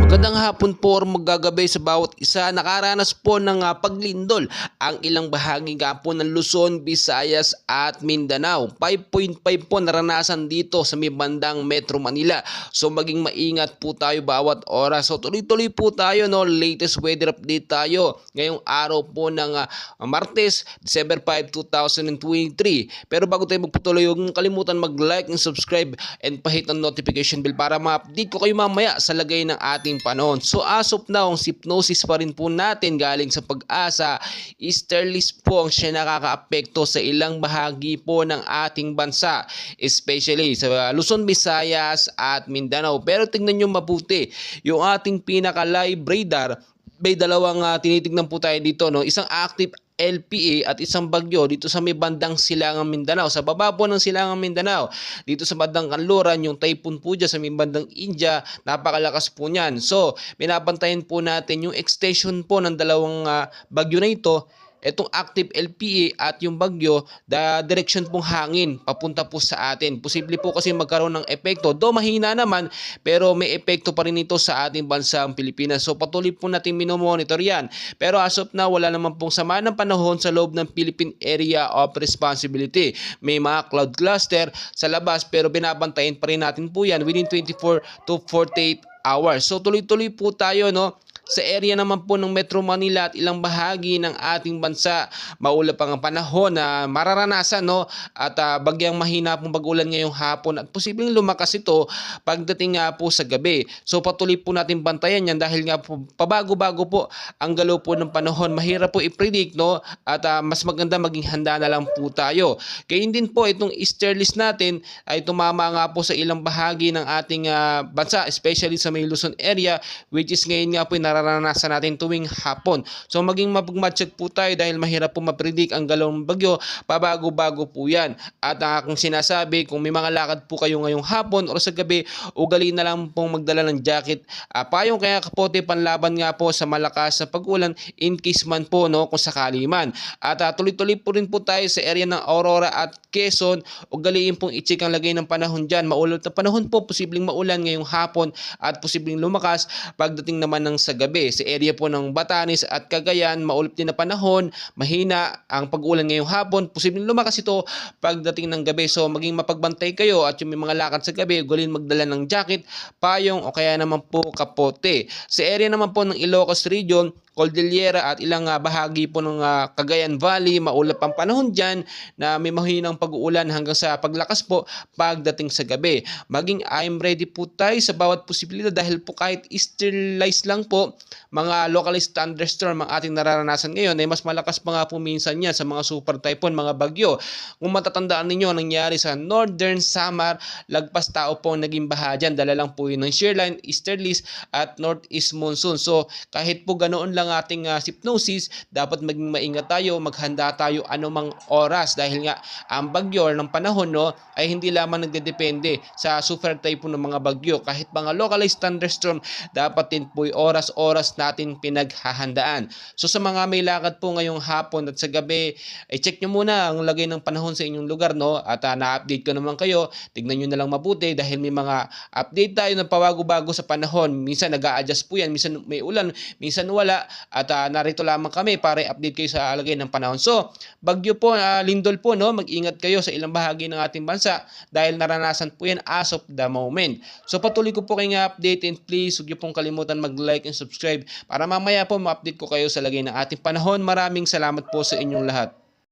Magandang hapon po or magagabay sa bawat isa. Nakaranas po ng paglindol ang ilang bahagi nga po ng Luzon, Visayas at Mindanao. 5.5 po naranasan dito sa may bandang Metro Manila. So maging maingat po tayo bawat oras. So tuloy-tuloy po tayo, no? Latest weather update tayo ngayong araw po ng Martes, December 5, 2023. Pero bago tayo magpatuloy, huwag mong kalimutan mag-like and subscribe and pahit ang notification bell para ma-update ko kayo mamaya sa lagay ng ating panahon. So as of now, ang hypnosis pa rin po natin galing sa Pag-asa. Easterlies po ang siya nakakaapekto sa ilang bahagi po ng ating bansa, especially sa Luzon, Visayas at Mindanao. Pero tingnan nyo mabuti, yung ating pinaka-live radar, may dalawang tinitignan po tayo dito, no? Isang active LPA at isang bagyo dito sa may bandang Silangang Mindanao. Sa baba po ng Silangang Mindanao, dito sa bandang Kanluran, yung typhoon po dyan sa may bandang India, napakalakas po niyan. So, binabantayan po natin yung extension po ng dalawang bagyo na ito. Itong active LPA at yung bagyo, direction pong hangin papunta po sa atin. Posible po kasi magkaroon ng epekto. Do mahina naman, pero may epekto pa rin ito sa ating bansang Pilipinas. So patuloy po natin minomonitor yan. Pero as of now, wala naman pong sama ng panahon sa loob ng Philippine Area of Responsibility. May mga cloud cluster sa labas, pero binabantayan pa rin natin po yan within 24 to 48 hours. So tuloy-tuloy po tayo, no? Sa area naman po ng Metro Manila at ilang bahagi ng ating bansa, maulap ang panahon na mararanasan, no? At bagyang mahina pong pag-ulan ngayong hapon at posibleng lumakas ito pagdating nga po sa gabi. So patuloy po natin bantayan yan dahil nga po pabago-bago po ang galaw po ng panahon. Mahirap po i-predict, no? At mas maganda maging handa na lang po tayo. Gayun din po itong easterlies natin ay tumama nga po sa ilang bahagi ng ating bansa, especially sa may Luzon area, which is ngayon nga po nararanasan natin tuwing hapon. So maging mapagmatsyag po tayo dahil mahirap po mapredict ang galawang bagyo, pabago-bago po yan. At kung sinasabi, kung may mga lakad po kayo ngayong hapon o sa gabi, ugaliin na lang pong magdala ng jacket, payong kaya kapote panlaban nga po sa malakas na pag-ulan in case man po, no, kung sakali man. At tuloy-tuloy po rin po tayo sa area ng Aurora at Quezon, ugaliin pong i-check ang lagay ng panahon dyan. Maulap na panahon po, posibleng maulan ngayong hapon at posibleng lumakas pagdating naman ng sa gabi. Sa area po ng Batanes at Cagayan, maulap din na panahon, mahina ang pag-ulan ngayong hapon, posibleng lumakas ito pagdating ng gabi. So maging mapagbantay kayo at yung may mga lakad sa gabi, ugaliin magdala ng jacket, payong o kaya naman po kapote. Sa area naman po ng Ilocos Region, Cordillera at ilang bahagi po ng Cagayan Valley, maulap ang panahon dyan na may mahinang pag-uulan hanggang sa paglakas po pagdating sa gabi. Maging I'm ready po tayo sa bawat posibilidad dahil po kahit easterlies lang po, mga localized thunderstorm ang ating nararanasan ngayon ay mas malakas pa nga po minsan yan sa mga super typhoon, mga bagyo. Kung matatandaan ninyo, nangyari sa Northern Samar, lagpas tao po ang naging baha dyan. Dala lang po yun ng shear line, easterlies at northeast monsoon. So kahit po ganoon lang ating hypnosis, dapat maging maingat tayo, maghanda tayo anumang oras dahil nga ang bagyo ng panahon, no, ay hindi lamang nagdedepende sa super typhoon ng mga bagyo. Kahit mga localized thunderstorm, dapat din po oras-oras natin pinaghahandaan. So sa mga may lakad po ngayong hapon at sa gabi, check nyo muna ang lagay ng panahon sa inyong lugar, no? At na-update ko naman kayo, tignan nyo na lang mabuti dahil may mga update tayo na pabago-bago sa panahon. Minsan nag-a-adjust po yan, minsan may ulan, minsan wala. At narito lamang kami para i-update kayo sa lagay ng panahon. So bagyo po, lindol po, no? Mag-ingat kayo sa ilang bahagi ng ating bansa dahil naranasan po yan as of the moment. So patuloy ko po kayong update and please huwag niyo pong kalimutan mag-like and subscribe para mamaya po ma-update ko kayo sa lagay ng ating panahon. Maraming salamat po sa inyong lahat.